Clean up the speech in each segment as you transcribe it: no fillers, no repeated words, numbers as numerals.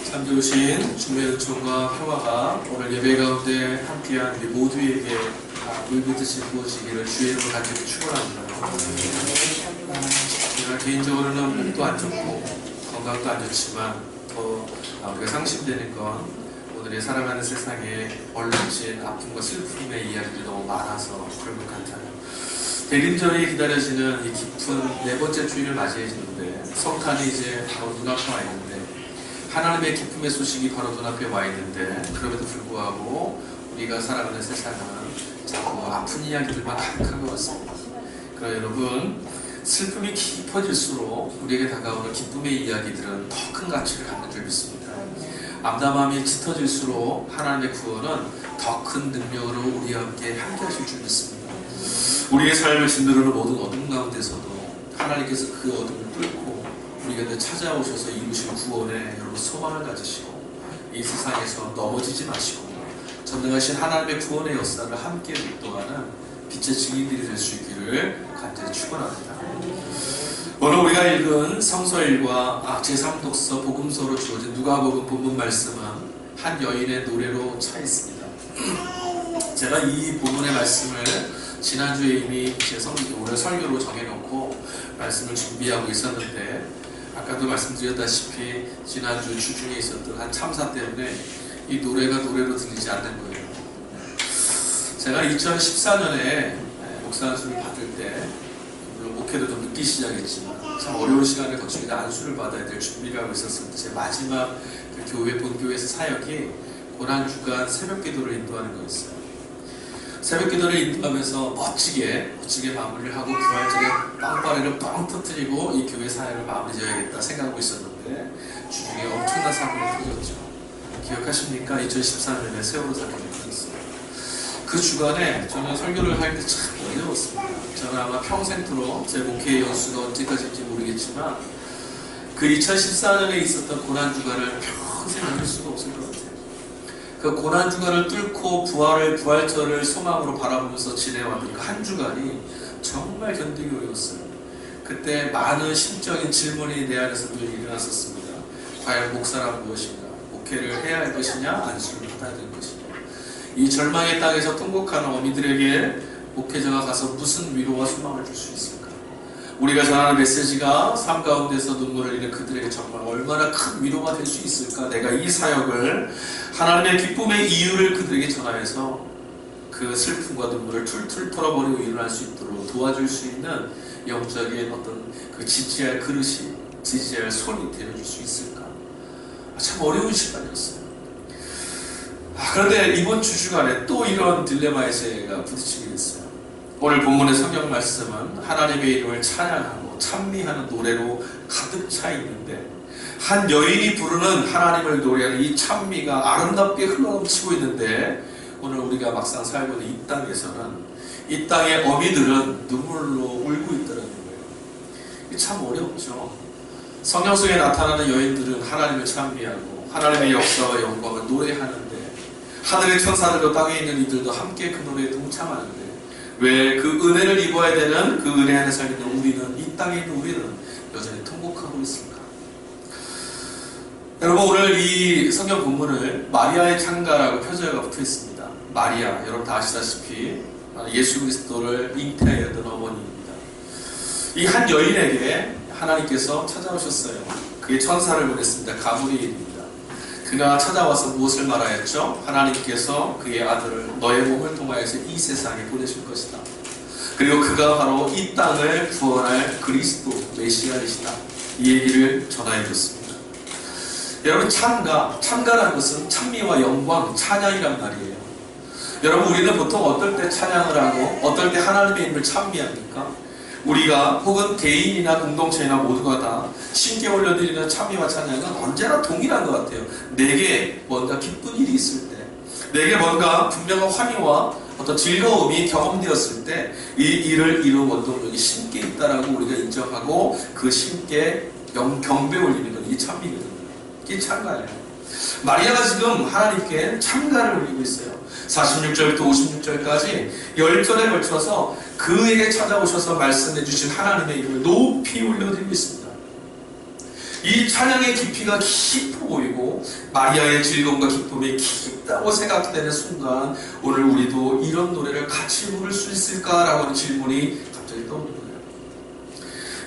참 좋으신 주님의 은총과 평화가 오늘 예배 가운데 함께한 우리 모두에게 물붓듯이 부어지기를 주의 이름으로 간절히 축원합니다. 제가 개인적으로는 몸도 안 좋고 건강도 안 좋지만 더 우리가 상심되는 건 오늘의 살아가는 세상에 얼룩진 아픔과 슬픔의 이야기들이 너무 많아서 그런 것 같아요. 대림절이 기다려지는 이 깊은 네 번째 주일을 맞이해지는데 성탄이 이제 바로 눈앞에 와 있는데 하나님의 기쁨의 소식이 바로 눈앞에 와 있는데 그럼에도 불구하고 우리가 살아가는 세상은 자꾸 아픈 이야기들만 가득한 것 같습니다. 그러나 여러분, 슬픔이 깊어질수록 우리에게 다가오는 기쁨의 이야기들은 더 큰 가치를 갖는 줄 믿습니다. 암담함이 짙어질수록 하나님의 구원은 더 큰 능력으로 우리와 함께 하실 줄 믿습니다. 우리의 삶을 짓누르는 모든 어둠 가운데서도 하나님께서 그 어둠을 뚫고 우리 곁에 찾아오셔서 이루신 구원에 여러분 소망을 가지시고 이 세상에서 넘어지지 마시고 전능하신 하나님의 구원의 역사를 함께 묵도하는 빛의 증인들이 될 수 있기를 간절히 축원합니다. 오늘 우리가 읽은 성서일과 제3독서 복음서로 주어진 누가복음 본문 말씀은 한 여인의 노래로 차 있습니다. 제가 이 본문의 말씀을 지난주에 이미 오늘 설교로 정해놓고 말씀을 준비하고 있었는데 아까도 말씀드렸다시피 지난주 주중에 있었던 한 참사 때문에 이 노래가 노래로 들리지 않는 거예요. 제가 2014년에 목사 안수를 받을 때 물론 목회도 좀 늦기 시작했지만 참 어려운 시간을 거치게 안수를 받아야 될 준비를 하고 있었을 때 제 마지막 그 교회 본교회에서 사역이 고난주간 새벽기도를 인도하는 거였어요. 새벽기도를 인도하면서 멋지게 마무리를 하고 부활절에 빵빠레를 뻥 터뜨리고 이 교회 사역을 마무리 지어야겠다 생각하고 있었는데 주중에 엄청난 사건이 터졌죠. 기억하십니까? 2014년에 세월호 사건이 터졌어요. 그 주간에 저는 설교를 할 때 참 어려웠습니다. 저는 아마 평생토록 제 목회의 연수가 언제까지인지 모르겠지만 그 2014년에 있었던 고난주간을 평생 잊을 수가 없을 것 같아요. 그 고난주간을 뚫고 부활절을 소망으로 바라보면서 지내왔던 그 한 주간이 정말 견디기 어려웠어요. 그때 많은 심적인 질문이 내 안에서 늘 일어났었습니다. 과연 목사란 무엇인가? 목회를 해야 할 것이냐? 안수를 받아야 될 것이냐? 이 절망의 땅에서 통곡하는 어미들에게 목회자가 가서 무슨 위로와 소망을 줄 수 있을까? 우리가 전하는 메시지가 삶 가운데서 눈물을 흘리는 그들에게 정말 얼마나 큰 위로가 될 수 있을까? 내가 이 사역을 하나님의 기쁨의 이유를 그들에게 전하여서 그 슬픔과 눈물을 툴툴 털어버리고 일어날 수 있도록 도와줄 수 있는 영적인 어떤 그 지지할 그릇이, 지지할 손이 되어줄 수 있을까? 참 어려운 시간이었어요. 그런데 이번 주간에 또 이런 딜레마에 제가 부딪히게 됐어요. 오늘 본문의 성경 말씀은 하나님의 이름을 찬양하고 찬미하는 노래로 가득 차 있는데 한 여인이 부르는 하나님을 노래하는 이 찬미가 아름답게 흘러넘치고 있는데 오늘 우리가 막상 살고 있는 이 땅에서는 이 땅의 어미들은 눈물로 울고 있더라는 거예요. 이게 참 어렵죠. 성경 속에 나타나는 여인들은 하나님을 찬미하고 하나님의 역사와 영광을 노래하는데 하늘의 천사들과 땅에 있는 이들도 함께 그 노래에 동참하는데 왜 그 은혜를 입어야 되는 그 은혜 안에 살고 있는 우리는, 이 땅에 있는 우리는 여전히 통곡하고 있습니다. 여러분, 오늘 이 성경 본문을 마리아의 창가라고 표제가 붙어 있습니다. 마리아, 여러분 다 아시다시피 예수 그리스도를 잉태하였던 어머니입니다. 이 한 여인에게 하나님께서 찾아오셨어요. 그의 천사를 보냈습니다. 가브리엘입니다. 그가 찾아와서 무엇을 말하였죠? 하나님께서 그의 아들을 너의 몸을 통하여서 이 세상에 보내실 것이다. 그리고 그가 바로 이 땅을 구원할 그리스도 메시아이시다. 이 얘기를 전하여줬습니다. 여러분, 찬가라는 것은 찬미와 영광, 찬양이란 말이에요. 여러분, 우리는 보통 어떨 때 찬양을 하고 어떨 때 하나님의 이름을 찬미합니까? 우리가 혹은 개인이나 공동체나 모두가 다 신께 올려드리는 찬미와 찬양은 언제나 동일한 것 같아요. 내게 뭔가 기쁜 일이 있을 때, 내게 뭔가 분명한 환희와 어떤 즐거움이 경험되었을 때 이 일을 이룬 원동력이 신께 있다라고 우리가 인정하고 그 신께 경배 올리는 건 이 찬미거든요. 이게 찬가예요. 마리아가 지금 하나님께 찬가를 올리고 있어요. 46절부터 56절까지 10절에 걸쳐서 그에게 찾아오셔서 말씀해 주신 하나님의 이름을 높이 올려드리고 있습니다. 이 찬양의 깊이가 깊어 보이고 마리아의 즐거움과 기쁨이 깊다고 생각되는 순간 오늘 우리도 이런 노래를 같이 부를 수 있을까라고 하는 질문이 갑자기 떠오르는 거예요.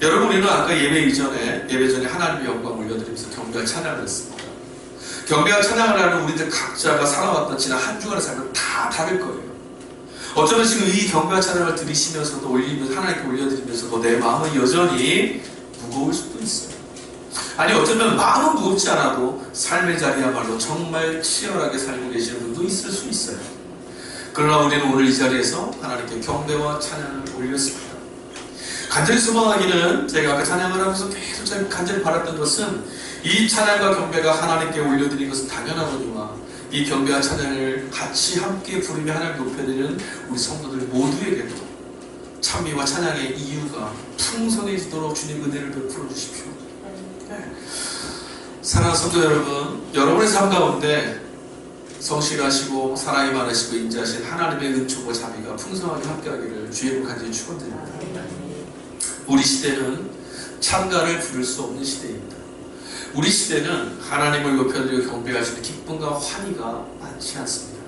여러분, 우리는 아까 예배 전에 하나님의 영광을 올려드리면서 경배와 찬양을 했습니다. 경배와 찬양을 하는 우리들 각자가 살아왔던 지난 한 주간의 삶은 다 다를 거예요. 어쩌면 지금 이 경배와 찬양을 들으시면서도 하나님께 올려드리면서도 내 마음은 여전히 무거울 수도 있어요. 아니, 어쩌면 마음은 무겁지 않아도 삶의 자리야말로 정말 치열하게 살고 계시는 분도 있을 수 있어요. 그러나 우리는 오늘 이 자리에서 하나님께 경배와 찬양을 올렸습니다. 간절히 소망하기는 제가 아까 찬양을 하면서 계속 간절히 바랐던 것은 이 찬양과 경배가 하나님께 올려드린 것은 당연하거니와 이 경배와 찬양을 같이 함께 부르며 하나님 높여드리는 우리 성도들 모두에게도 찬미와 찬양의 이유가 풍성해지도록 주님 은혜를 베풀어 주십시오. 사랑하는 성도 여러분, 여러분의 삶 가운데 성실하시고 사랑이 많으시고 인자하신 하나님의 은총과 자비가 풍성하게 함께하기를 주의 이름으로 간절히 축원드립니다. 우리 시대는 찬가를 부를 수 없는 시대입니다. 우리 시대는 하나님을 높여드리고 경배하시는 기쁨과 환희가 많지 않습니다.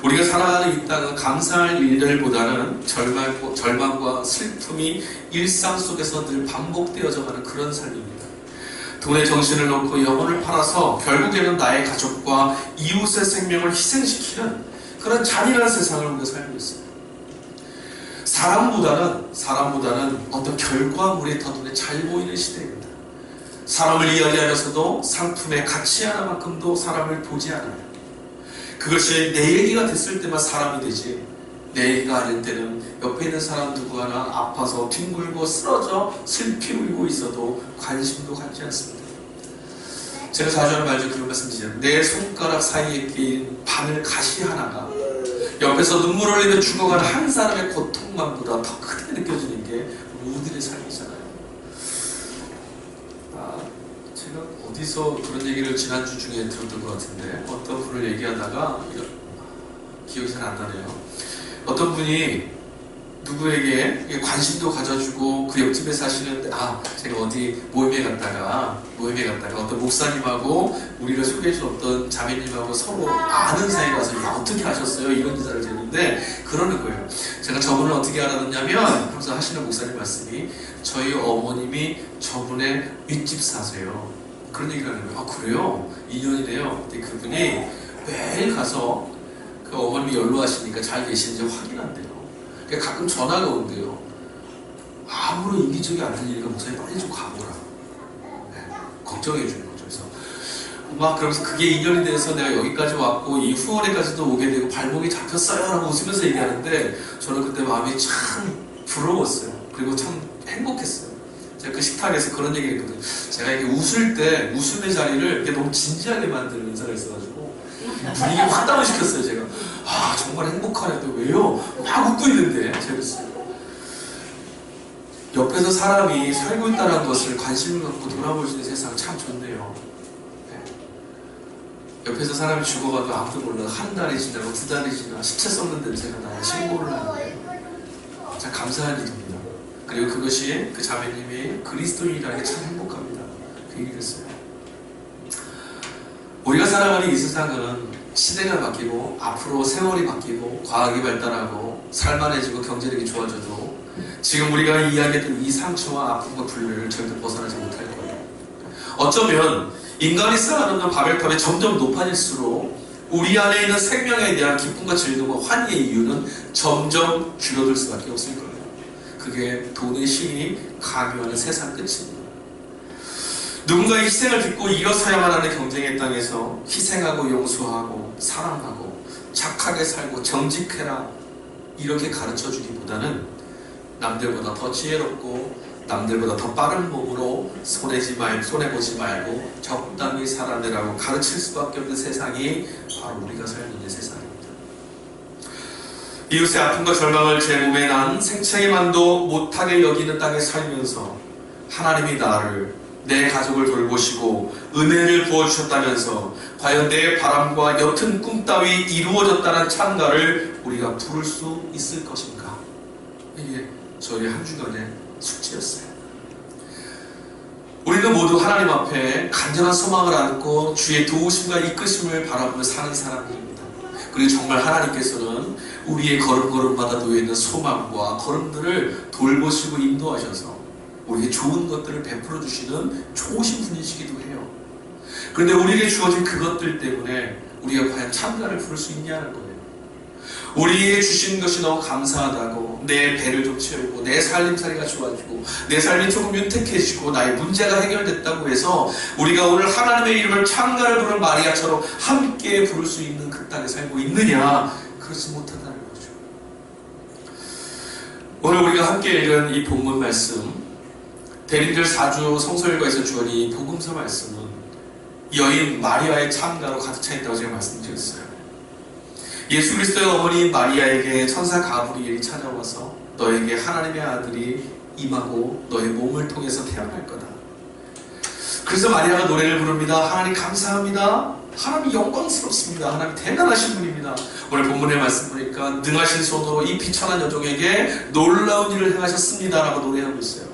우리가 살아가는 이 땅은 감사할 일들보다는 절망과 슬픔이 일상 속에서 늘 반복되어져가는 그런 삶입니다. 돈에 정신을 놓고 영혼을 팔아서 결국에는 나의 가족과 이웃의 생명을 희생시키는 그런 잔인한 세상을 우리가 살고 있습니다. 사람보다는 어떤 결과물이 더 눈에 잘 보이는 시대입니다. 사람을 이야기하면서도 상품의 가치 하나만큼도 사람을 보지 않아요. 그것이 내 얘기가 됐을 때만 사람이 되지, 내 얘기가 아닐 때는 옆에 있는 사람 누구 하나 아파서 뒹굴고 쓰러져 슬피 울고 있어도 관심도 갖지 않습니다. 제가 자주 하는 말 중 그런 말씀드리죠. 내 손가락 사이에 끼인 바늘 가시 하나가 옆에서 눈물 흘리며 죽어가는 한 사람의 고통만보다 더 크게 느껴지는 게 우리들의 삶이잖아요. 제가 어디서 그런 얘기를 지난주 중에 들었던 것 같은데, 어떤 분을 얘기하다가 기억이 잘 안 나네요. 어떤 분이 누구에게 관심도 가져주고 그 옆집에 사시는데, 제가 어디 모임에 갔다가 어떤 목사님하고 우리를 소개해준 어떤 자매님하고 서로 아는 사이라서 어떻게 하셨어요? 이런 인사를 드렸는데 그러는 거예요. 제가 저분을 어떻게 알아듣냐면 항상 하시는 목사님 말씀이 저희 어머님이 저분의 윗집 사세요. 그런 얘기를 하는 거예요. 그래요? 2년이래요. 근데 그분이 매일 가서 그 어머님이 연로하시니까 잘 계시는지 확인한대요. 가끔 전화가 온대요. 아무런 이기적이 안 들리니까 목사님 빨리 좀 가보라. 걱정해 주는 거죠. 그래서 그러면서 그게 인연이 돼서 내가 여기까지 왔고 이 후원회까지도 오게 되고 발목이 잡혔어요 라고 웃으면서 얘기하는데, 저는 그때 마음이 참 부러웠어요. 그리고 참 행복했어요. 제가 그 식탁에서 그런 얘기 했거든요. 제가 이렇게 웃을 때 웃음의 자리를 이렇게 너무 진지하게 만드는 은사가 있어가지고 분위기 확 다운시켰어요. 제가 정말 행복하네. 또 왜요? 막 웃고 있는데 재밌어요. 옆에서 사람이 살고 있다는 것을 관심을 갖고 돌아볼 수 있는 세상 참 좋네요. 옆에서 사람이 죽어가도 아무도 몰라. 한 달이 지나고 2달이 지나 시체 썩는 냄새가 나야 신고를 하는데 참 감사한 일입니다. 그리고 그것이 그 자매님이 그리스도인이라는 게 참 행복합니다. 그 얘기를 했어요. 우리가 살아가는 이 세상은 시대가 바뀌고 앞으로 세월이 바뀌고 과학이 발달하고 살만해지고 경제력이 좋아져도 지금 우리가 이야기했던 이 상처와 아픔과 분류를 절대 벗어나지 못할 거예요. 어쩌면 인간이 쌓아놓는 바벨탑이 점점 높아질수록 우리 안에 있는 생명에 대한 기쁨과 즐거움과 환희의 이유는 점점 줄어들 수밖에 없을 거예요. 그게 돈의 신이 강요하는 세상 끝입니다. 누군가의 희생을 딛고 일어서야만 하는 경쟁의 땅에서 희생하고 용서하고 사랑하고 착하게 살고 정직해라 이렇게 가르쳐주기보다는 남들보다 더 지혜롭고 남들보다 더 빠른 몸으로 손해보지 말고 적당히 살아내라고 가르칠 수밖에 없는 세상이 바로 우리가 살고 있는 세상입니다. 이웃의 아픔과 절망을 제 몸에 난 생체만도 못하게 여기는 땅에 살면서 하나님이 나를 내 가족을 돌보시고 은혜를 부어주셨다면서 과연 내 바람과 옅은 꿈 따위 이루어졌다는 찬가를 우리가 부를 수 있을 것인가? 이게 저희 한 주간의 숙제였어요. 우리는 모두 하나님 앞에 간절한 소망을 안고 주의 도우심과 이끄심을 바라보며 사는 사람들입니다. 그리고 정말 하나님께서는 우리의 걸음걸음마다 놓여있는 소망과 걸음들을 돌보시고 인도하셔서 우리에게 좋은 것들을 베풀어 주시는 좋으신 분이시기도 해요. 그런데 우리에게 주어진 그것들 때문에 우리가 과연 찬가를 부를 수 있냐는 거예요. 우리에게 주신 것이 너무 감사하다고 내 배를 좀 채우고 내 살림살이가 좋아지고 내 삶이 조금 윤택해지고 나의 문제가 해결됐다고 해서 우리가 오늘 하나님의 이름을 찬가를 부르는 마리아처럼 함께 부를 수 있는 그 땅에 살고 있느냐? 그렇지 못하다는 거죠. 오늘 우리가 함께 읽은 이 본문 말씀, 대림절 4주 성서일과에서 주어진 이 복음서 말씀은 여인 마리아의 찬가로 가득 차 있다고 제가 말씀드렸어요. 예수 그리스도의 어머니 마리아에게 천사 가브리엘이 찾아와서 너에게 하나님의 아들이 임하고 너의 몸을 통해서 태어날 거다. 그래서 마리아가 노래를 부릅니다. 하나님 감사합니다. 하나님 영광스럽습니다. 하나님 대단하신 분입니다. 오늘 본문의 말씀 보니까 능하신 손으로 이 비천한 여종에게 놀라운 일을 행하셨습니다 라고 노래하고 있어요.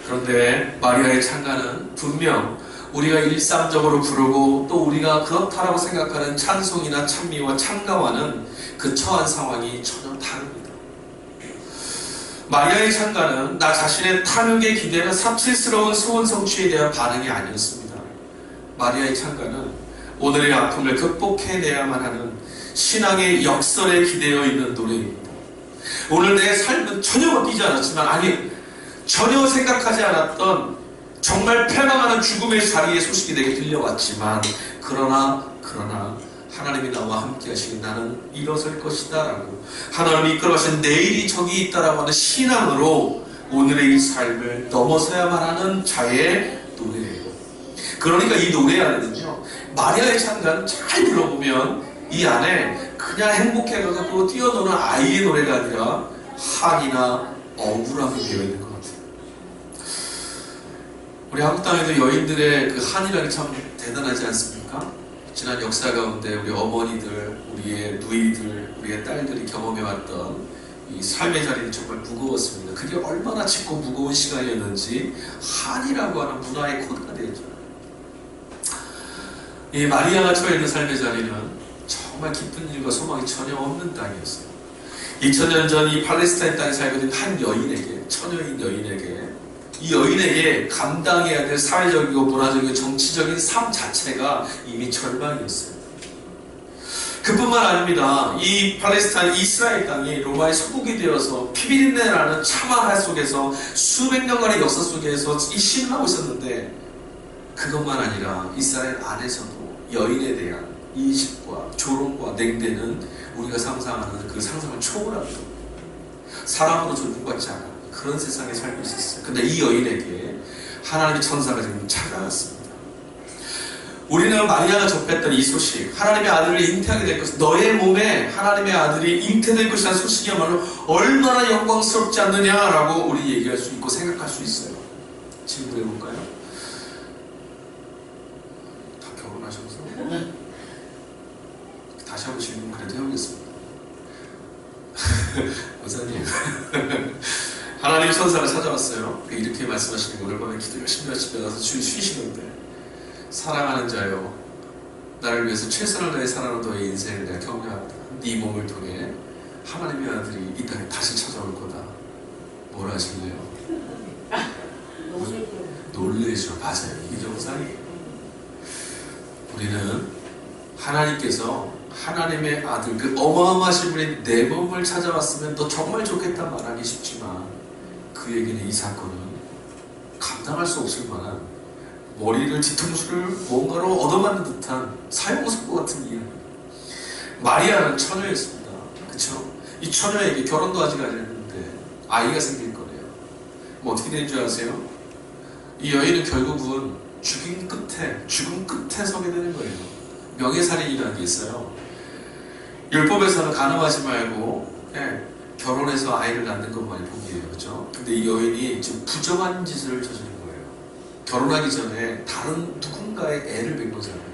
그런데 마리아의 찬가는 분명 우리가 일상적으로 부르고 또 우리가 그렇다라고 생각하는 찬송이나 찬미와 찬가와는 그 처한 상황이 전혀 다릅니다. 마리아의 찬가는 나 자신의 탐욕에 기대는 사치스러운 소원 성취에 대한 반응이 아니었습니다. 마리아의 찬가는 오늘의 아픔을 극복해내야만 하는 신앙의 역설에 기대어 있는 노래입니다. 오늘 내 삶은 전혀 바뀌지 않았지만 전혀 생각하지 않았던 정말 패망하는 죽음의 자리에 소식이 내게 들려왔지만 그러나 하나님이 나와 함께 하시니 나는 일어설 것이다 라고 하나님이 이끌어가신 내일이 저기 있다라고 하는 신앙으로 오늘의 이 삶을 넘어서야만 하는 자의 노래예요. 그러니까 이 노래 안에는요, 마리아의 찬가는 잘 불러보면 이 안에 그냥 행복해가지고 뛰어노는 아이의 노래가 아니라 한이나 억울함이 되어있는 것 같아요. 우리 한국 땅에도 여인들의 그 한이라는 게 참 대단하지 않습니까? 지난 역사 가운데 우리 어머니들, 우리의 누이들, 우리의 딸들이 경험해왔던 이 삶의 자리는 정말 무거웠습니다. 그게 얼마나 짙고 무거운 시간이었는지 한이라고 하는 문화의 코드가 되었죠. 이 마리아가 처해 있는 삶의 자리는 정말 기쁜 일과 소망이 전혀 없는 땅이었어요. 2000년 전 이 팔레스타인 땅에 살고 있는 한 여인에게, 처녀인 여인에게, 이 여인에게 감당해야 될 사회적이고 문화적이고 정치적인 삶 자체가 이미 절망이었어요. 그뿐만 아닙니다. 이 팔레스타인 이스라엘 땅이 로마의 소국이 되어서 피비린내라는 참화할 속에서 수백 년간의 역사 속에서 이 신음하고 있었는데, 그것만 아니라 이스라엘 안에서도 여인에 대한 인식과 조롱과 냉대는 우리가 상상하는 그 상상을 초월합니다. 사람으로 존중받지 않아 그런 세상에 살고 있었어요. 근데 이 여인에게 하나님의 천사가 지금 찾아왔습니다. 우리는 마리아가 접했던 이 소식, 하나님의 아들을 잉태하게 될 것은 너의 몸에 하나님의 아들이 잉태될 것이라는 소식이야말로 얼마나 영광스럽지 않느냐라고 우리 얘기할 수 있고 생각할 수 있어요. 질문해볼까요? 다 결혼하셔서? 다시 한번 질문 그래도 해보겠습니다. 원사님 하나님 천사가 찾아왔어요. 이렇게 말씀하시는 거, 오늘 밤에 기도 열심히 하시며 나서 주님 쉬시는데, 사랑하는 자여, 나를 위해서 최선을 다해 살아가는 너의 인생을 내가 격려한다. 네 몸을 통해 하나님의 아들이 이 땅에 다시 찾아올 거다. 뭐라 하실래요? 놀래죠. 맞아요. 이게 정상이에요. 우리는 하나님께서 하나님의 아들, 그 어마어마하신 분이 내 몸을 찾아왔으면 너 정말 좋겠다 말하기 쉽지만, 그에게는 이 사건은 감당할 수 없을 만한 머리를 뒤통수를 뭔가로 얻어맞는 듯한 사형선고 같은 이야기. 마리아는 처녀였습니다. 그쵸? 이 처녀에게 결혼도 아직 안 했는데 아이가 생길 거래요. 뭐 어떻게 된 줄 아세요? 이 여인은 결국은 죽음 끝에 서게 되는 거예요. 명예살인이라는 게 있어요. 율법에서는 간음하지 말고 결혼해서 아이를 낳는 것만이 복이에요. 그렇죠? 근데 이 여인이 지금 부정한 짓을 저지른 거예요. 결혼하기 전에 다른 누군가의 애를 뵌 거잖아요.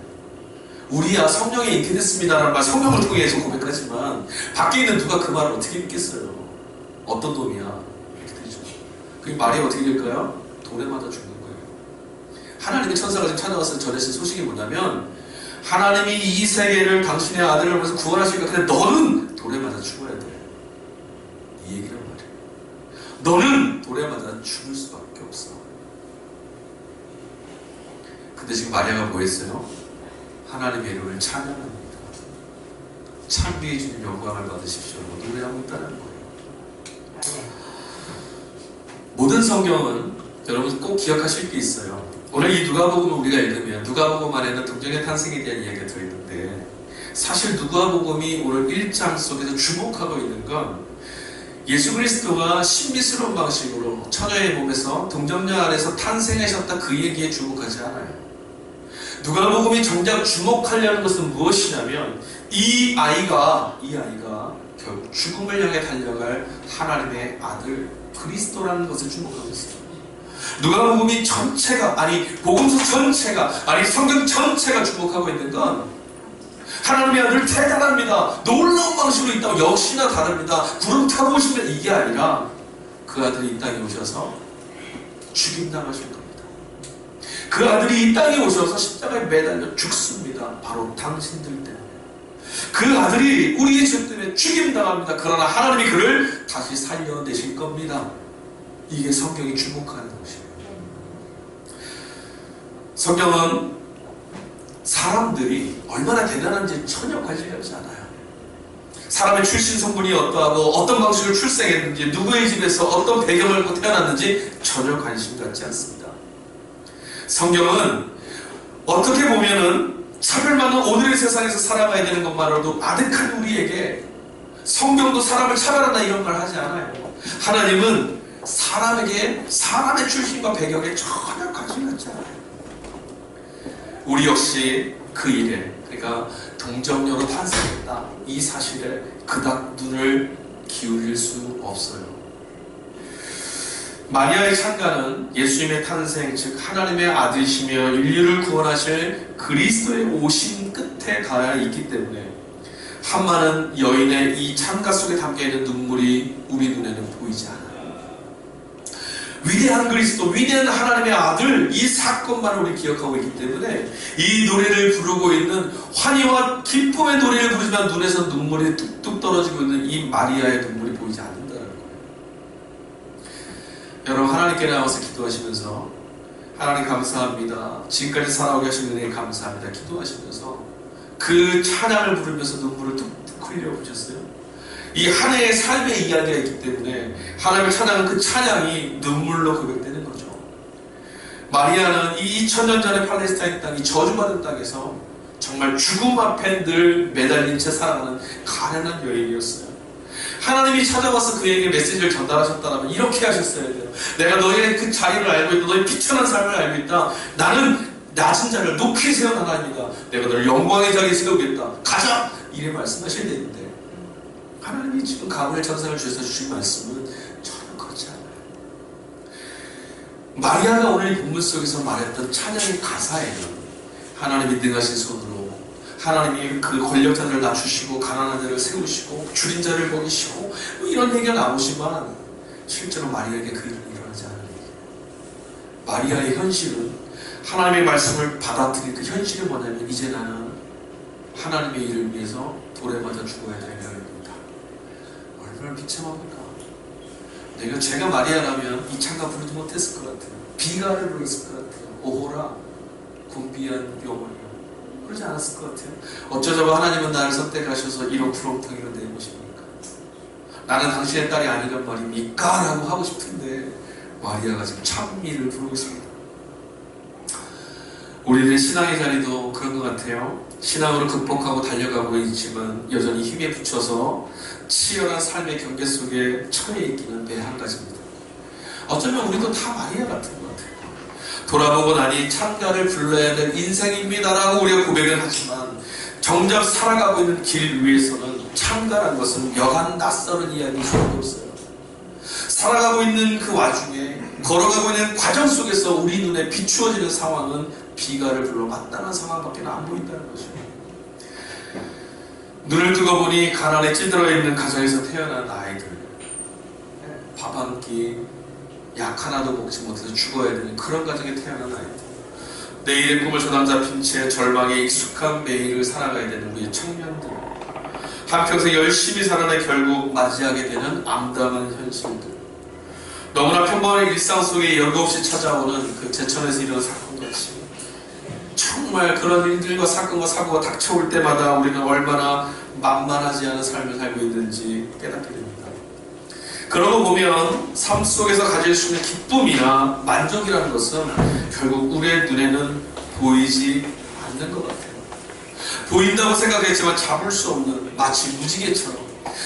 우리야 성령에 잉태됐습니다라는 말 성령을 통해서 고백하지만 밖에 있는 누가 그 말을 어떻게 믿겠어요? 어떤 놈이야? 이렇게 되죠. 그 말이 어떻게 될까요? 돌에 맞아 죽는 거예요. 하나님의 천사가 지금 찾아와서 전해진 소식이 뭐냐면 하나님이 이 세계를 당신의 아들을 보내서 구원하시니까 근데 너는 돌에 맞아 죽어야 돼. 이 얘기란 말이에요. 너는 돌에 맞아 죽을 수밖에 없어. 근데 지금 마리아가 뭐 했어요? 하나님의 이름을 찬양합니다. 찬미해 주님 영광을 받으십시오. 노래하고 있다는 거예요. 모든 성경은 여러분 꼭 기억하실 게 있어요. 오늘 이 누가복음을 우리가 읽으면 누가복음 안에는 동정의 탄생에 대한 이야기가 들어있는데 사실 누가복음이 오늘 1장 속에서 주목하고 있는 건 예수 그리스도가 신비스러운 방식으로 처녀의 몸에서 동정녀 안에서 탄생하셨다 그 얘기에 주목하지 않아요. 누가복음이 정작 주목하려는 것은 무엇이냐면 이 아이가 결국 죽음을 향해 달려갈 하나님의 아들 그리스도라는 것을 주목하고 있어요. 누가복음이 전체가 복음서 전체가 성경 전체가 주목하고 있는 건 하나님의 아들 대단합니다. 놀라운 방식으로 있다고 역시나 다릅니다. 구름 타고 오시면 이게 아니라 그 아들이 이 땅에 오셔서 죽임당하실 겁니다. 그 아들이 이 땅에 오셔서 십자가에 매달려 죽습니다. 바로 당신들 때문에. 그 아들이 우리의 죄 때문에 죽임당합니다. 그러나 하나님이 그를 다시 살려내실 겁니다. 이게 성경이 주목하는 것이에요. 성경은 사람들이 얼마나 대단한지 전혀 관심하지 않아요. 사람의 출신 성분이 어떠하고 어떤 방식으로 출생했는지 누구의 집에서 어떤 배경을 갖고 태어났는지 전혀 관심 갖지 않습니다. 성경은 어떻게 보면은 차별받는 오늘의 세상에서 살아가야 되는 것만으로도 아득한 우리에게 성경도 사람을 차별한다 이런 말 하지 않아요. 하나님은 사람에게 사람의 출신과 배경에 전혀 관심 갖지 않아요. 우리 역시 그 일에 그러니까 동정녀로 탄생했다 이 사실에 그닥 눈을 기울일 수 없어요. 마리아의 찬가는 예수님의 탄생 즉 하나님의 아들이시며 인류를 구원하실 그리스도의 오심 끝에 닿아 있기 때문에 한많은 여인의 이 찬가 속에 담겨있는 눈물이 우리 눈에는 보이지 않아요. 위대한 그리스도, 위대한 하나님의 아들 이 사건만 우리 기억하고 있기 때문에 이 노래를 부르고 있는 환희와 기쁨의 노래를 부르지만 눈에서 눈물이 뚝뚝 떨어지고 있는 이 마리아의 눈물이 보이지 않는다는 거예요. 여러분 하나님께 나와서 기도하시면서 하나님 감사합니다. 지금까지 살아오게 하신 은혜에 감사합니다. 기도하시면서 그 찬양을 부르면서 눈물을 뚝뚝 흘려보셨어요? 이 한 해의 삶의 이야기가 있기 때문에 하나님을 찬양하는 그 찬양이 눈물로 고백되는 거죠. 마리아는 이 2000년 전의 팔레스타인 땅, 이 저주받은 땅에서 정말 죽음 앞에 늘 매달린 채 살아가는 가련한 여인이었어요. 하나님이 찾아와서 그에게 메시지를 전달하셨다면 이렇게 하셨어야 돼요. 내가 너의 그 자리를 알고 있다. 너의 비천한 삶을 알고 있다. 나는 낮은 자를 높이 세운 하나님이다. 내가 너를 영광의 자리에 세우겠다. 가자! 이래 말씀하셔야 되는데 하나님이 지금 가브리엘 천사를 주셔서 주신 말씀은 전혀 그렇지 않아요. 마리아가 오늘 이 본문 속에서 말했던 찬양의 가사에는 하나님이 능하신 손으로 하나님이 그 권력자들을 낮추시고 가난한 자를 세우시고 줄인 자를 먹이시고 뭐 이런 얘기가 나오지만 실제로 마리아에게 그 일은 일어나지 않은 얘기예요. 마리아의 현실은 하나님의 말씀을 받아들인 그 현실이 뭐냐면 이제 나는 하나님의 일을 위해서 돌에 맞아 죽어야 될 여인입니다. 얼마나 비참합니까? 제가 마리아라면 이 찬가 부르지 못했을 것 같아요. 비가를 불렀을 것 같아요. 오호라 군비한 영혼이요. 그러지 않았을 것 같아요. 어쩌자고 하나님은 나를 선택하셔서 이런 구렁텅이로 내모십니까? 나는 당신의 딸이 아니란 말입니까? 라고 하고 싶은데 마리아가 지금 찬미를 부르고 있습니다. 우리들의 신앙의 자리도 그런 것 같아요. 신앙으로 극복하고 달려가고 있지만 여전히 힘에 부쳐서 치열한 삶의 경계 속에 처해 있기는 매한가지입니다. 어쩌면 우리도 다 마리아 같은 것 같아요. 돌아보고 나니 찬가를 불러야 될 인생입니다라고 우리가 고백을 하지만 정작 살아가고 있는 길 위에서는 찬가란 것은 여간 낯설은 이야기일 수밖에 없어요. 살아가고 있는 그 와중에 걸어가고 있는 과정 속에서 우리 눈에 비추어지는 상황은 비가를 불러 마땅한 상황밖에 안 보인다는 거죠. 눈을 뜨고 보니 가난에 찌들어 있는 가정에서 태어난 아이들, 밥 한 끼 약 하나도 먹지 못해서 죽어야 되는 그런 가정에 태어난 아이들, 내일의 꿈을 저담 잡힌 채 절망에 익숙한 매일을 살아가야 되는 우리 청년들, 한평생 열심히 살아내 결국 맞이하게 되는 암담한 현실들, 너무나 평범한 일상 속에 여과 없이 찾아오는 그 제천에서 이런 사건같이 정말 그런 일들과 사건과 사고가 닥쳐올 때마다 우리는 얼마나 만만하지 않은 삶을 살고 있는지 깨닫게 됩니다. 그러고 보면 삶 속에서 가질 수 있는 기쁨이나 만족이라는 것은 결국 우리의 눈에는 보이지 않는 것 같아요. 보인다고 생각했지만 잡을 수 없는, 마치 무지개처럼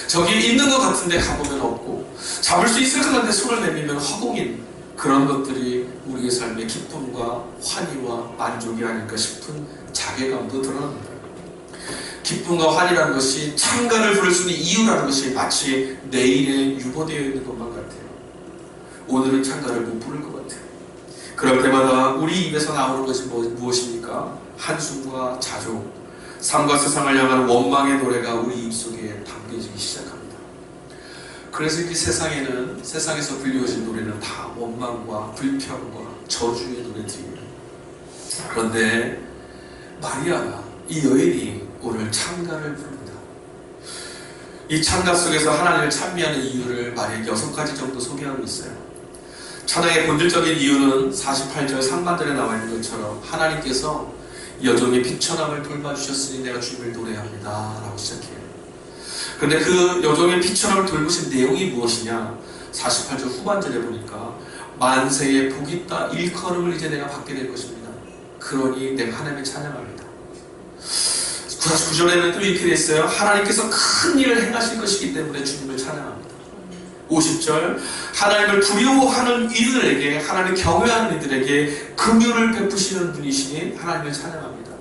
저기 있는 것 같은데 가보면 없고, 잡을 수 있을 것 같은데 손을 내밀면 허공인 그런 것들이 우리의 삶의 기쁨과 환희와 만족이 아닐까 싶은 자괴감도 드러납니다. 기쁨과 환희라는 것이 찬가를 부를 수 있는 이유라는 것이 마치 내일에 유보되어 있는 것만 같아요. 오늘은 찬가를 못 부를 것 같아요. 그럴 때마다 우리 입에서 나오는 것이 무엇입니까? 한숨과 자조, 삶과 세상을 향한 원망의 노래가 우리 입속에 담겨지기 시작합니다. 그래서 이 세상에서 들려오신 노래는 다 원망과 불평과 저주의 노래들이에요. 그런데 마리아가, 이 여인이 오늘 찬가를 부릅니다. 이 찬가 속에서 하나님을 찬미하는 이유를 마리아에게 6가지 정도 소개하고 있어요. 찬양의 본질적인 이유는 48절 상반절에 나와 있는 것처럼 하나님께서 여종의 비천함을 돌봐주셨으니 내가 주님을 노래합니다 라고 시작해요. 그런데 그 여종의 비천함을 돌보신 내용이 무엇이냐, 48절 후반절에 보니까 만세의 복이 있다, 일컬음을 이제 내가 받게 될 것입니다. 그러니 내가 하나님을 찬양합니다. 49절에는 또 이렇게 되어 있어요. 하나님께서 큰 일을 행하실 것이기 때문에 주님을 찬양합니다. 50절, 하나님을 두려워하는 이들에게, 하나님을 경외하는 이들에게 긍휼을 베푸시는 분이시니 하나님을 찬양합니다.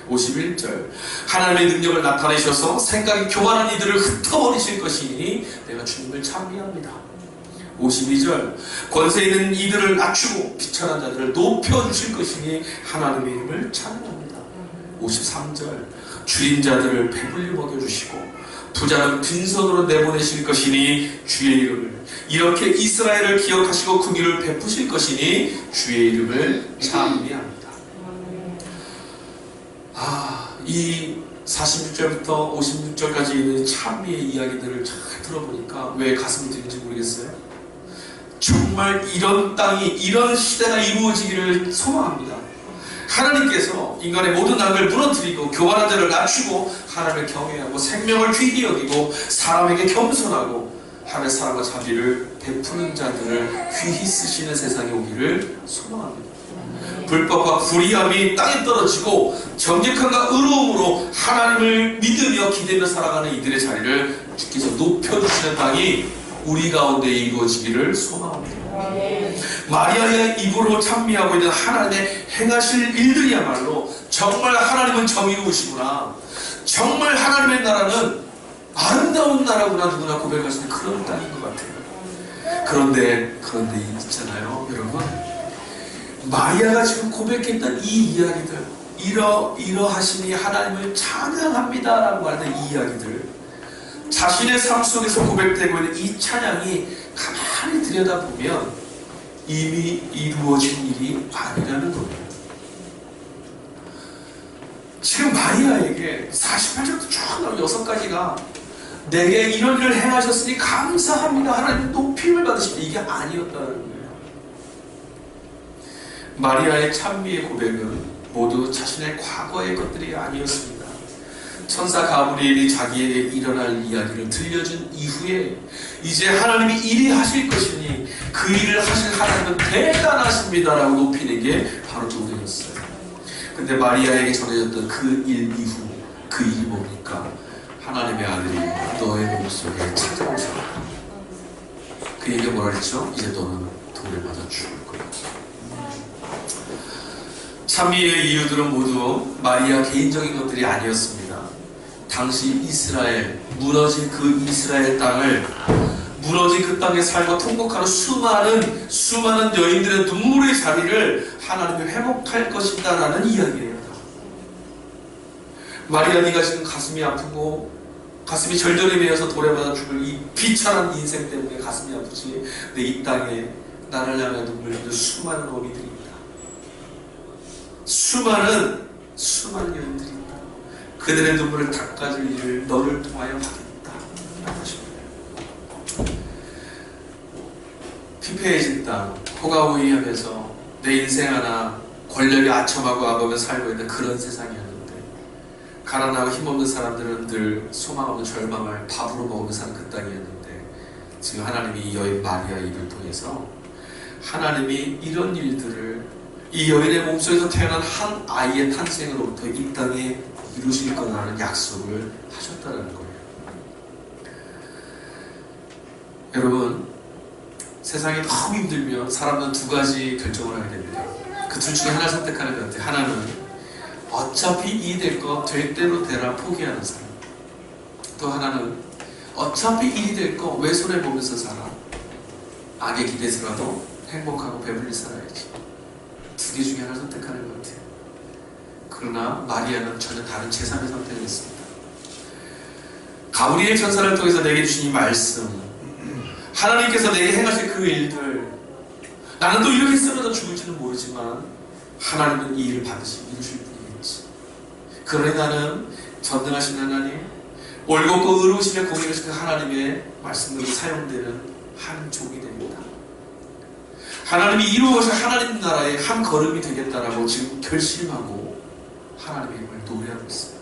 51절, 하나님의 능력을 나타내셔서 생각이 교만한 이들을 흩어버리실 것이니 내가 주님을 찬미합니다. 52절, 권세 있는 이들을 낮추고 비천한 자들을 높여주실 것이니 하나님의 이름을 찬양합니다. 53절, 줄인 자들을 배불리 먹여주시고 부자는 빈손으로 내보내실 것이니 주의 이름을, 이렇게 이스라엘을 기억하시고 긍휼을 베푸실 것이니 주의 이름을 찬미합니다. 이 46절부터 56절까지 있는 찬미의 이야기들을 잘 들어보니까 왜 가슴이 뛰는지 모르겠어요. 정말 이런 땅이, 이런 시대가 이루어지기를 소망합니다. 하나님께서 인간의 모든 악을 무너뜨리고 교만한 자를 낮추고 하나님을 경외하고 생명을 귀히 여기고 사람에게 겸손하고 하나님의 사랑과 자비를 베푸는 자들을 귀히 쓰시는 세상이 오기를 소망합니다. 불법과 불의함이 땅에 떨어지고 정직함과 의로움으로 하나님을 믿으며 기대며 살아가는 이들의 자리를 주께서 높여주시는 땅이 우리 가운데 이루어지기를 소망합니다. 마리아의 입으로 찬미하고 있는 하나님의 행하실 일들이야말로 정말 하나님은 정의로우시구나, 정말 하나님의 나라는 아름다운 나라구나, 누구나 고백할 수 있는 그런 땅인 것 같아요. 그런데 있잖아요 여러분, 마리아가 지금 고백했던 이 이야기들, 이러하시니 하나님을 찬양합니다 라고 하는 이 이야기들, 자신의 삶 속에서 고백되고 있는 이 찬양이 가만히 들여다보면 이미 이루어진 일이 아니라는 겁니다. 지금 마리아에게 48절부터 쭉 나온 6가지가 내게 이런 일을 행하셨으니 감사합니다, 하나님 높임을 받으십니다, 이게 아니었다는 거예요. 마리아의 찬미의 고백은 모두 자신의 과거의 것들이 아니었습니다. 천사 가브리엘이 자기에게 일어날 이야기를 들려준 이후에 이제 하나님이 일이 하실 것이니 그 일을 하실 하나님은 대단하십니다라고 높이는 게 바로 노래였어요. 근데 마리아에게 전해졌던 그 일 이후, 그 일이 뭡니까? 하나님의 아들이 너의 몸속에 찾아오셔. 그에게 뭐라 그랬죠? 이제 너는 돌에 맞아 죽을 거야. 찬미의 이유들은 모두 마리아 개인적인 것들이 아니었습니다. 당시 이스라엘, 무너진 그 이스라엘 땅을, 무너진 그 땅의 삶과 통곡하는 수많은 여인들의 눈물의 자리를 하나님이 회복할 것이다 라는 이야기예요. 마리아, 네가 지금 가슴이 아프고 가슴이 절절히 메어서 돌에 맞아 죽을 이 비참한 인생 때문에 가슴이 아프지, 근데 이 땅에 나를 향해 눈물 흘리는 수많은 어미들입니다. 수많은 여인들이 있다. 그들의 눈물을 닦아줄 일을 너를 통하여 하겠다 라고 하십니다. 피폐해진 땅, 호가호위하면서 내 인생 하나 권력이 아첨하고 아범에 살고 있는 그런 세상이었는데, 가난하고 힘없는 사람들은 늘 소망 없는 절망을 밥으로 먹으며 사는 그 땅이었는데, 지금 하나님이 이 여인 마리아의 입을 통해서 하나님이 이런 일들을 이 여인의 몸속에서 태어난 한 아이의 탄생으로부터 이 땅에 이루실 거라는 약속을 하셨다는 거예요. 여러분, 세상이 너무 힘들면 사람은 두 가지 결정을 하게 됩니다. 그 둘 중에 하나를 선택하는 것 같아요. 하나는 어차피 이 될 거 될 대로 되라 포기하는 사람. 또 하나는 어차피 이 될 거 왜 손해보면서 살아? 악의 기대서라도 행복하고 배불리 살아야지. 두 개 중에 하나를 선택하는 것 같아요. 그러나 마리아는 전혀 다른 제3의 선택을 했습니다. 가브리엘 천사를 통해서 내게 주신 이 말씀, 하나님께서 내게 행하실 그 일들, 나는 또 이렇게 쓰러져 죽을지는 모르지만 하나님은 이 일을 반드시 이루실 분이겠지. 그러니 나는 전능하신 하나님, 올곧고 의로우시며 공의로우신 그 하나님의 말씀으로 사용되는 한 종이 됩니다. 하나님이 이루어질 하나님 나라의 한 걸음이 되겠다라고 지금 결심하고 하나님의 이름을 노래하고 있어요.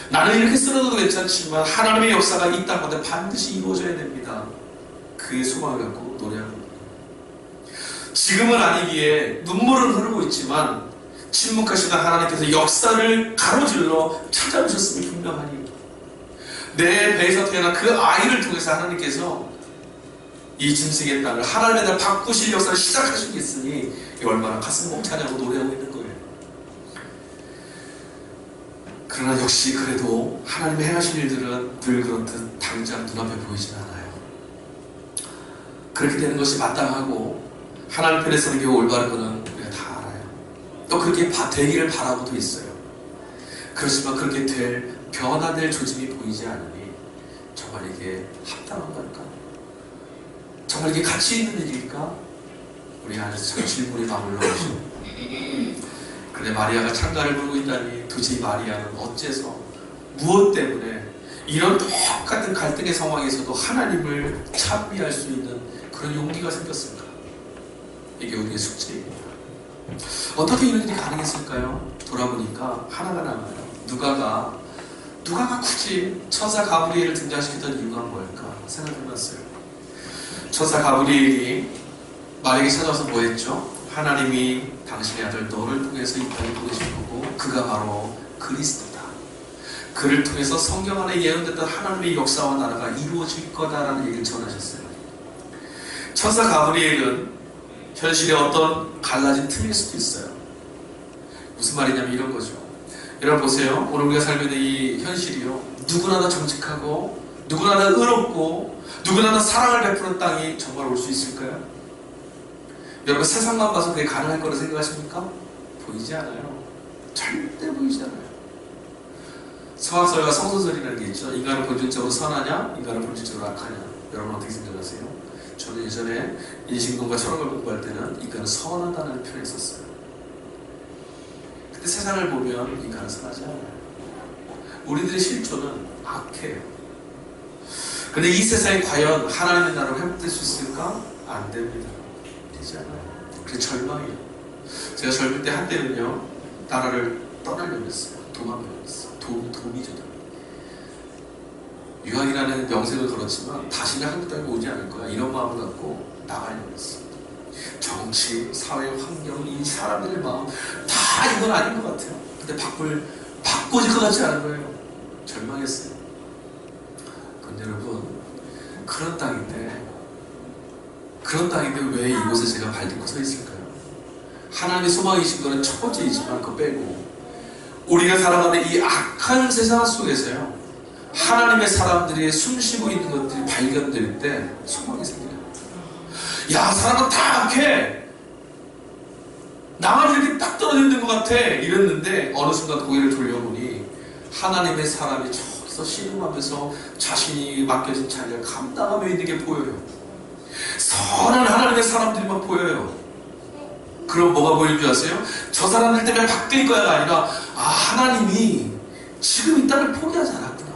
나는 이렇게 쓰러져도 괜찮지만 하나님의 역사가 이 땅 가운데 반드시 이루어져야 됩니다. 그의 소망을 갖고 노래하고, 지금은 아니기에 눈물은 흐르고 있지만 침묵하시던 하나님께서 역사를 가로질러 찾아오셨음이 분명하니, 내 배에서 태어난 그 아이를 통해서 하나님께서 이 짐승의 땅을 하나님의 땅을 바꾸실 역사를 시작하시겠으니 얼마나 가슴 벅차냐고 노래하고 있는 거예요. 그러나 역시 그래도 하나님의 행하신 일들은 늘 그렇듯 당장 눈앞에 보이진 않아요. 그렇게 되는 것이 마땅하고 하나님 편에 서는 게 올바른 거는 우리가 다 알아요. 또 그렇게 되기를 바라고도 있어요. 그렇지만 그렇게 변화될 조짐이 보이지 않으니 정말 이게 합당한 걸까? 정말 이게 가치 있는 일일까? 우리 안에서 참 질문이 막 올라오죠. 그런데 마리아가 창가를 불고 있다니 도대체 마리아는 어째서 무엇 때문에 이런 똑같은 갈등의 상황에서도 하나님을 찬미할 수 있는 그런 용기가 생겼을까? 이게 우리의 숙제입니다. 어떻게 이런 일이 가능했을까요? 돌아보니까 하나가 남아요. 누가가 굳이 천사 가브리엘을 등장시켰던 이유가 뭘까 생각해봤어요. 천사 가브리엘이 마리아에게 찾아와서 뭐 했죠? 하나님이 당신의 아들 너를 통해서 이 땅에 보내신 거고 그가 바로 그리스도다. 그를 통해서 성경 안에 예언됐던 하나님의 역사와 나라가 이루어질 거다라는 얘기를 전하셨어요. 천사 가브리엘은 현실의 어떤 갈라진 틈일 수도 있어요. 무슨 말이냐면 이런 거죠. 여러분 보세요. 오늘 우리가 살고 있는 이 현실이요, 누구나 다 정직하고 누구나 다 의롭고 누구나 다 사랑을 베푸는 땅이 정말 올 수 있을까요? 여러분 세상만 봐서 그게 가능할 거라 생각하십니까? 보이지 않아요. 절대 보이지 않아요. 성악설과 성선설이라는 게 있죠. 인간은 본질적으로 선하냐? 인간은 본질적으로 악하냐? 여러분 어떻게 생각하세요? 저는 예전에 인식론과 철학을 공부할 때는 인간은 선하다는 표현을 썼어요. 근데 세상을 보면 인간은 선하지 않아요. 우리들의 실존은 악해요. 근데 이 세상이 과연 하나님의 나라로 회복될 수 있을까? 안 됩니다. 되지 않아요. 그게 절망이에요. 제가 젊을 때 한때는요, 나라를 떠나려고 했어요. 도망가려고 했어요. 도미죠. 유학이라는 명색을 걸었지만 다시는 한국 땅에 오지 않을 거야. 이런 마음을 갖고 나가려고 했어요. 정치, 사회, 환경, 이 사람들의 마음 다 이건 아닌 것 같아요. 근데 바꿔질 것 같지 않은 거예요. 절망했어요. 근데 여러분, 그런 땅인데 왜 이곳에 제가 발 딛고 서 있을까요? 하나님의 소망이신 거는 첫 번째이지만 그거 빼고 우리가 살아가는 이 악한 세상 속에서요, 하나님의 사람들이 숨쉬고 있는 것들이 발견될 때 소망이 생겨요. 야, 사람은 다 악해. 나만 이렇게 딱 떨어져 있는 것 같아. 이랬는데 어느 순간 고개를 돌려보니 하나님의 사람이 저기서 신음하면서 자신이 맡겨진 자리를 감당하며 있는 게 보여요. 선한 하나님의 사람들만 보여요. 그럼 뭐가 보이는 줄 아세요? 저 사람들 때문에 바뀔 거야가 아니라, 아, 하나님이 지금 이 땅을 포기하지 않았구나.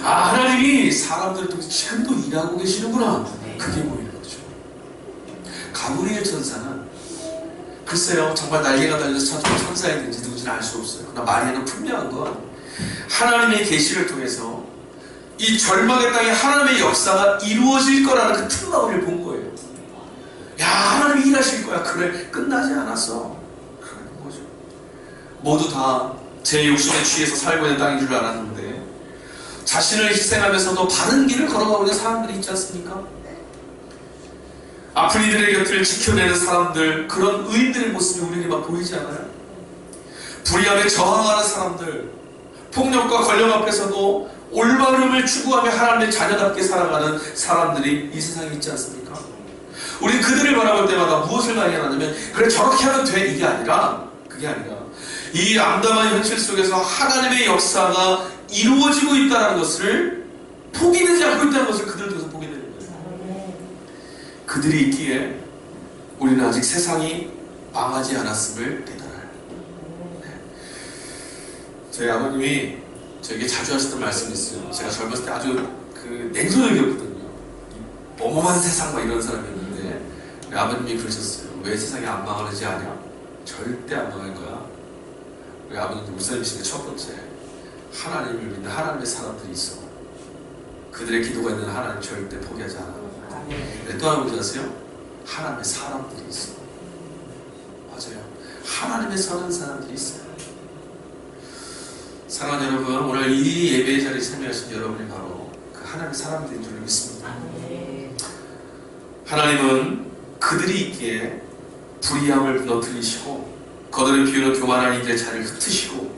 아, 하나님이 사람들을 통해서 지금도 일하고 계시는구나. 그게 보이는 거죠. 가브리엘 천사는 글쎄요, 정말 날개가 달려서 찾아온 천사이든지 누군지는 알 수 없어요. 그러나 마리아는 분명한 건 하나님의 계시를 통해서 이 절망의 땅에 하나님의 역사가 이루어질 거라는 그 특마음을 본 거예요. 야, 하나님이 일하실 거야. 그래, 끝나지 않았어. 그런 거죠. 모두 다 제 욕심에 취해서 살고 있는 땅인 줄 알았는데, 자신을 희생하면서도 바른 길을 걸어가고 있는 사람들이 있지 않습니까? 아픈 이들의 곁을 지켜내는 사람들, 그런 의인들의 모습이 우리에게 막 보이지 않아요? 불의함에 저항하는 사람들, 폭력과 권력 앞에서도 올바름을 추구하며 하나님의 자녀답게 살아가는 사람들이 이 세상에 있지 않습니까? 우리는 그들을 바라볼 때마다 무엇을 발견하냐면, 그래, 저렇게 하면 돼, 이게 아니라, 그게 아니라 이 암담한 현실 속에서 하나님의 역사가 이루어지고 있다는 것을, 포기되지 않고 있다는 것을 그들 통해서 보게 되는 거예요. 그들이 있기에 우리는 아직 세상이 망하지 않았음을 깨달아요. 네. 저희 아버님이 저에게 자주 하시던 말씀이 있어요. 제가 젊었을 때 아주 냉소적이었거든요. 어마어마한 세상 막 이런 사람이었는데, 아버님이 그러셨어요. 왜 세상이 안 망하는지 아냐? 절대 안 망할 거야. 우리 아버님도 무슬림이신데 첫 번째, 하나님을 믿는 하나님의 사람들이 있어. 그들의 기도가 있는 하나님 절대 포기하지 않아. 또 하나 뭔지 아세요? 하나님의 사람들이 있어. 맞아요. 하나님의 선한 사람들이 있어요. 사랑하는 여러분, 오늘 이 예배의 자리에 참여하신 여러분이 바로 그 하나님의 사람들인 줄 믿습니다. 하나님은 그들이 있기에 불의함을 무너뜨리시고 거들을 비우는 교만한 이들의 자리를 흩으시고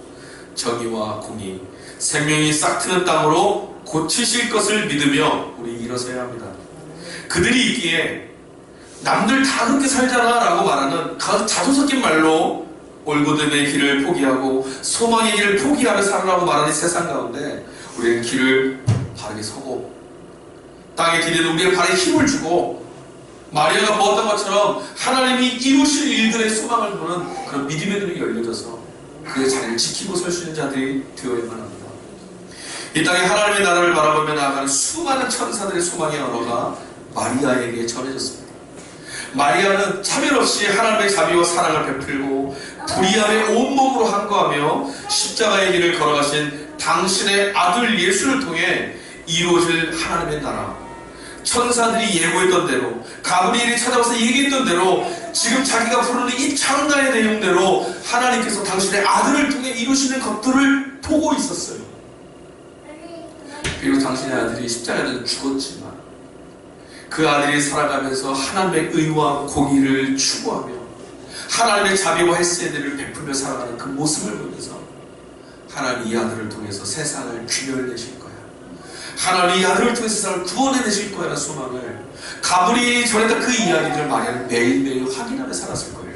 정의와 공의, 생명이 싹트는 땅으로 고치실 것을 믿으며 우리 일어서야 합니다. 그들이 있기에 남들 다 그렇게 살잖아 라고 말하는 자조 섞인 말로 올곧음의 길을 포기하고 소망의 길을 포기하며 살아라고 말하는 세상 가운데 우리는 길을 바르게 서고 땅에 디디는 우리의 발에 힘을 주고 마리아가 보았던 것처럼 하나님이 이루실 일들의 소망을 보는 그런 믿음의 눈이 열려져서 그의 자리를 지키고 설 수 있는 자들이 되어야만 합니다. 이 땅에 하나님의 나라를 바라보며 나아가는 수많은 천사들의 소망의 언어가 마리아에게 전해졌습니다. 마리아는 차별 없이 하나님의 자비와 사랑을 베풀고 불의함에 온몸으로 항거하며 십자가의 길을 걸어가신 당신의 아들 예수를 통해 이루어질 하나님의 나라, 천사들이 예고했던 대로, 가브리엘이 찾아와서 얘기했던 대로, 지금 자기가 부르는 이 창가의 내용대로 하나님께서 당신의 아들을 통해 이루시는 것들을 보고 있었어요. 비록 당신의 아들이 십자가에서 죽었지만 그 아들이 살아가면서 하나님의 의와 공의를 추구하며 하나님의 자비와 헬세들을 베풀며 살아가는 그 모습을 보면서 하나님 이 아들을 통해서 세상을 귀멸내실 거야, 하나님 이 아들을 통해서 세상을 구원해내실 거라는 소망을 가브리엘이 전했던 그 이야기들을 마리아는 매일매일 확인하며 살았을 거예요.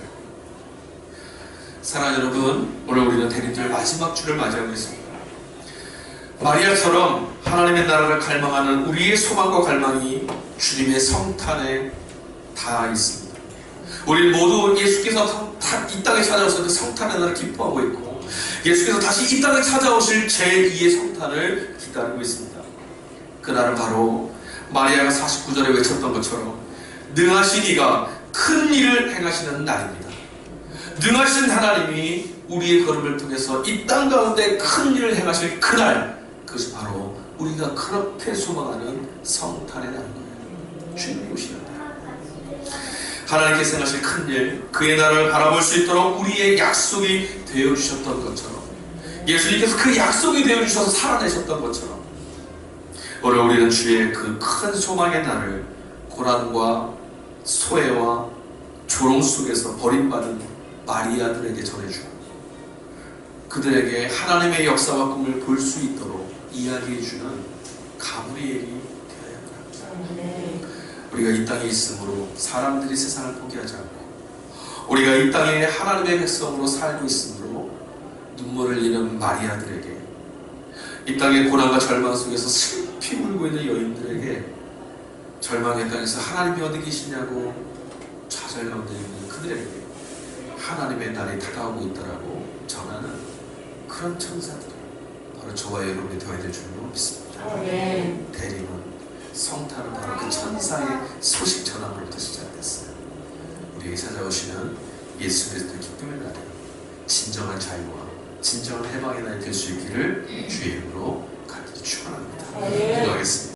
사랑하는 여러분, 오늘 우리는 대림절 마지막 주를 맞이하고 있습니다. 마리아처럼 하나님의 나라를 갈망하는 우리의 소망과 갈망이 주님의 성탄에 닿아 있습니다. 우리 모두 예수께서 이 땅에 찾아오셔서 그 성탄의 날을 기뻐하고 있고 예수께서 다시 이 땅에 찾아오실 제2의 성탄을 기다리고 있습니다. 그날은 바로 마리아가 49절에 외쳤던 것처럼 능하신 이가 큰 일을 행하시는 날입니다. 능하신 하나님이 우리의 걸음을 통해서 이 땅 가운데 큰 일을 행하실 그날, 그것이 바로 우리가 그렇게 소망하는 성탄의 날인 거예요. 주님이 오시는 날. 하나님께서 행하실 큰 일, 그의 나라를 바라볼 수 있도록 우리의 약속이 되어주셨던 것처럼, 예수님께서 그 약속이 되어주셔서 살아내셨던 것처럼, 오늘 우리는 주의 그 큰 소망의 날을 고난과 소외와 조롱 속에서 버림받은 마리아들에게 전해주고 그들에게 하나님의 역사와 꿈을 볼 수 있도록 이야기해주는 가브리엘이 되어야 합니다. 우리가 이 땅에 있으므로 사람들이 세상을 포기하지 않고 우리가 이 땅에 하나님의 백성으로 살고 있으므로 눈물을 흘리는 마리아들에게, 이 땅의 고난과 절망 속에서 슬피 울고 있는 여인들에게 절망의 땅에서 하나님이 어디 계시냐고 좌절 가운데 있는 그들에게 하나님의 날이 다가오고 있다라고 전하는 그런 천사들, 바로 저와 여러분이 되어야 될 줄로 믿습니다. 대림은 성탄은 바로 그 천사의 소식 전함으로부터 시작됐어요. 우리에게 찾아오시는 예수 그리스도의 기쁨의 날에 진정한 자유와 진정한 해방의 날이 될 수 있기를 주의 이름으로 간절히 축원합니다. 기도하겠습니다.